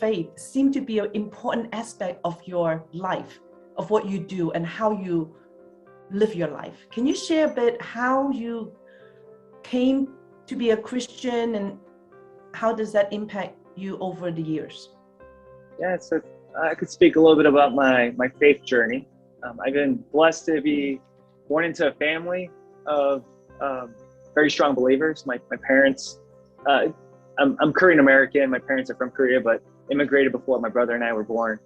faith seem to be an important aspect of your life, of what you do and how you live your life. Can you share a bit how you came to be a Christian and how does that impact you over the years? Yeah, so I could speak a little bit about my faith journey. I've been blessed to be born into a family of very strong believers. My parents, I'm Korean American. My parents are from Korea, but immigrated before my brother and I were born.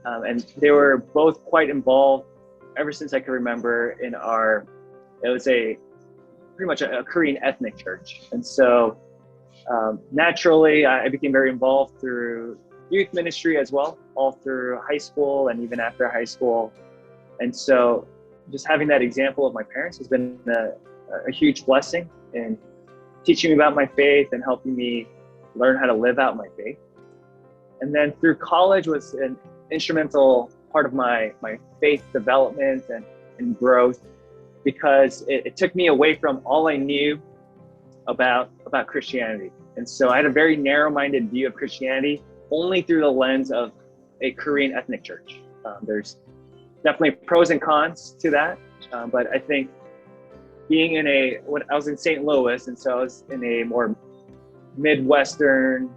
And they were both quite involved ever since I can remember it was pretty much a Korean ethnic church. And so naturally, I became very involved through youth ministry as well, all through high school and even after high school. And so just having that example of my parents has been a huge blessing in teaching me about my faith and helping me learn how to live out my faith. And then through college was an instrumental part of my faith development and growth, because it took me away from all I knew about Christianity. And so I had a very narrow-minded view of Christianity only through the lens of a Korean ethnic church. There's definitely pros and cons to that, but I think being when I was in St. Louis, and so I was in a more Midwestern,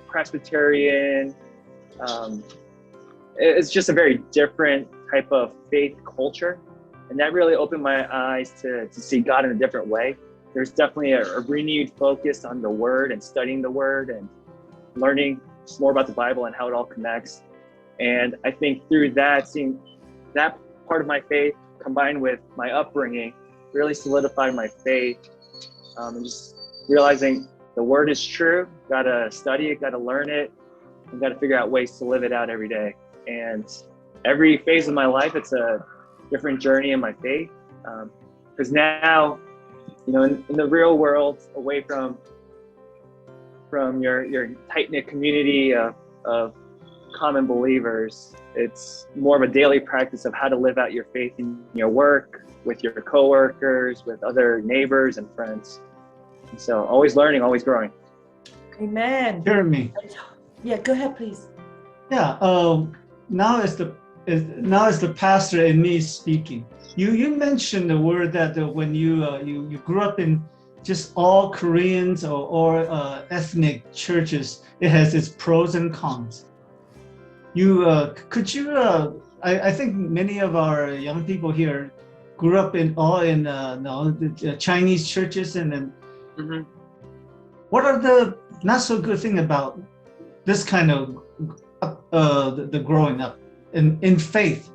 Presbyterian, it's just a very different type of faith culture. And that really opened my eyes to see God in a different way. There's definitely a renewed focus on the Word and studying the Word and learning more about the Bible and how it all connects. And I think through that, seeing that part of my faith combined with my upbringing really solidified my faith, and just realizing the Word is true, gotta study it, gotta learn it, and gotta figure out ways to live it out every day. And every phase of my life, it's a different journey in my faith, because now, in the real world, away from your tight-knit community of common believers, it's more of a daily practice of how to live out your faith in your work, with your coworkers, with other neighbors and friends. And so always learning, always growing. Amen. Jeremy. Yeah, go ahead, please. Yeah. Now is the pastor and me speaking. You mentioned the word that when you grew up in just all Koreans or ethnic churches, it has its pros and cons. I think many of our young people here grew up in the Chinese churches, and then what are the not so good thing about this kind of the growing up in faith?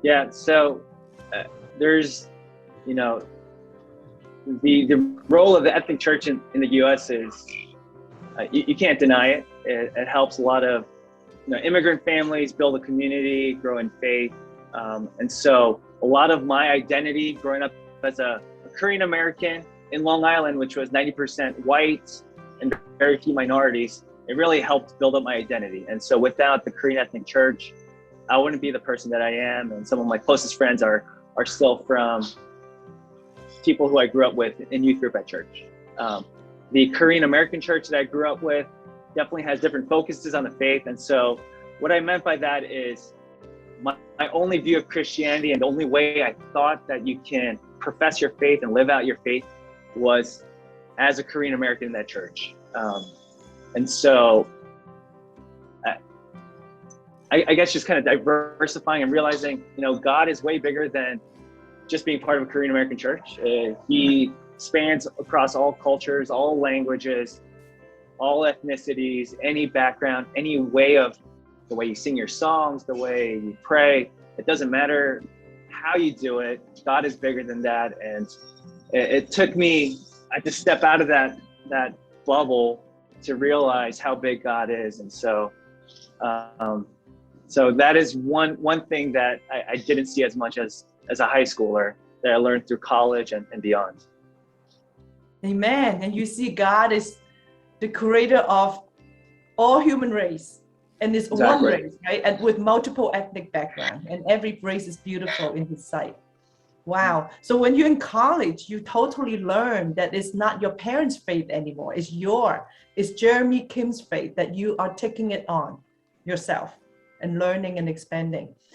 Yeah, so there's the role of the ethnic church in the U.S. is you can't deny it. It helps a lot of immigrant families build a community, grow in faith, and so a lot of my identity growing up as a Korean American in Long Island, which was 90% white and very few minorities, it really helped build up my identity. And so without the Korean ethnic church, I wouldn't be the person that I am. And some of my closest friends are still from people who I grew up with in youth group at church. The Korean American church that I grew up with definitely has different focuses on the faith. And so what I meant by that is my only view of Christianity and the only way I thought that you can profess your faith and live out your faith was as a Korean American in that church. And so I guess just kind of diversifying and realizing, God is way bigger than just being part of a Korean American church. He spans across all cultures, all languages, all ethnicities, any background, any way of the way you sing your songs, the way you pray. It doesn't matter how you do it. God is bigger than that. And it took me, I had to step out of that bubble to realize how big God is. And so so that is one thing that I didn't see as much as a high schooler, that I learned through college and beyond. Amen. And you see God is the creator of all human race, and it's Exactly. one race, right? And with multiple ethnic background, and every race is beautiful in His sight. Wow. So when you're in college, you totally learn that it's not your parents' faith anymore. It's Jeremy Kim's faith that you are taking it on yourself and learning and expanding.